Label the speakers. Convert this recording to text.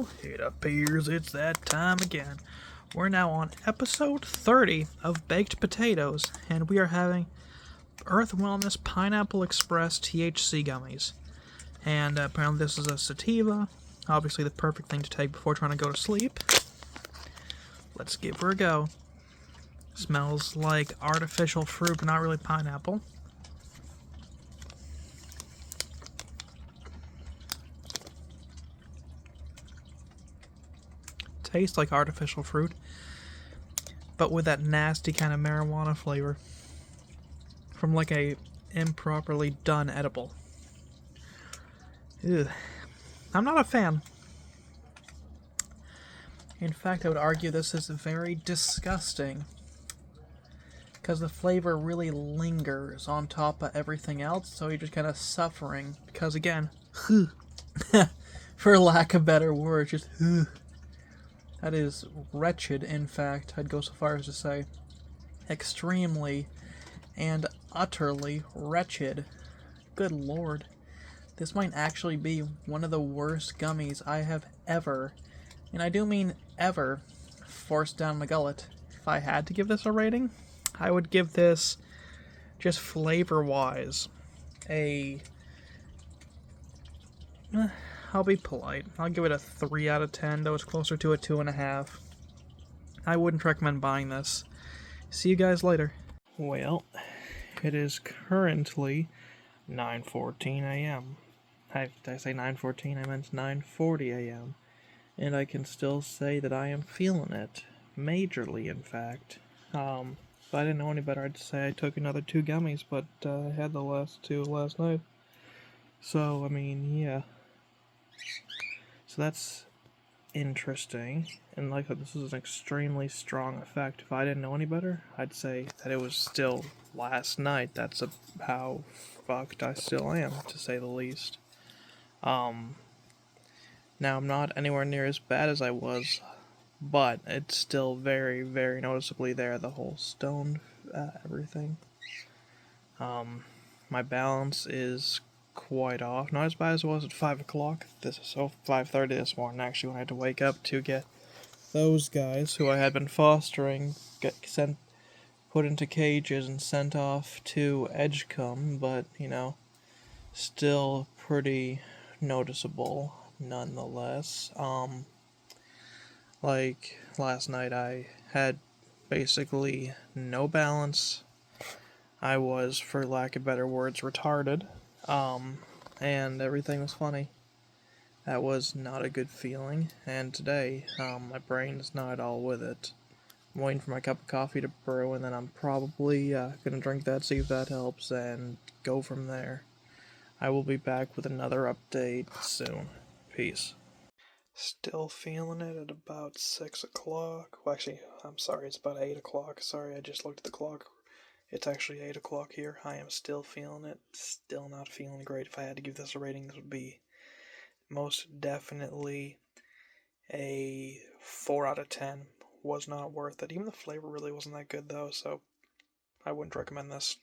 Speaker 1: Well, it appears it's that time again. We're now on episode 30 of Baked Potatoes, and we are having Earth Wellness Pineapple Express THC gummies. And apparently this is a sativa, obviously the perfect thing to take before trying to go to sleep. Let's give her a go. Smells like artificial fruit, but not really pineapple. Tastes like artificial fruit, but with that nasty kind of marijuana flavor from like a improperly done edible. Ugh. I'm not a fan. In fact, I would argue this is very disgusting because the flavor really lingers on top of everything else, so you're just kind of suffering because, again, for lack of better words, just that is wretched. In fact, I'd go so far as to say extremely and utterly wretched. Good lord. This might actually be one of the worst gummies I have ever, and I do mean ever, forced down my gullet. If I had to give this a rating, I would give this, just flavor-wise, I'll be polite. I'll give it a 3 out of 10, though it's closer to a 2.5. I wouldn't recommend buying this. See you guys later. Well, it is currently 9:14 a.m. Did I say 9:14? I meant 9:40 a.m. And I can still say that I am feeling it. Majorly, in fact. If I didn't know any better, I'd say I took another 2 gummies, but I had the last 2 last night. So, I mean, yeah. So that's interesting, and like this is an extremely strong effect. If I didn't know any better, I'd say that it was still last night. That's how fucked I still am, to say the least. Now I'm not anywhere near as bad as I was, but it's still very, very noticeably there, the whole stoned everything. My balance is quite off. Not as bad as it was at 5 o'clock. This is 5:30 this morning, actually, when I had to wake up to get those guys who I had been fostering put into cages and sent off to Edgecombe, but, you know, still pretty noticeable nonetheless. Like last night I had basically no balance. I was, for lack of better words, retarded. And everything was funny. That was not a good feeling, and today, my brain is not at all with it. I'm waiting for my cup of coffee to brew, and then I'm probably gonna drink that, see if that helps, and go from there. I will be back with another update soon. Peace. Still feeling it at about 6 o'clock. Well, actually, I'm sorry, it's about 8 o'clock. Sorry, I just looked at the clock. It's actually 8 o'clock here. I am still feeling it. Still not feeling great. If I had to give this a rating, this would be most definitely a 4 out of 10. Was not worth it. Even the flavor really wasn't that good, though, so I wouldn't recommend this.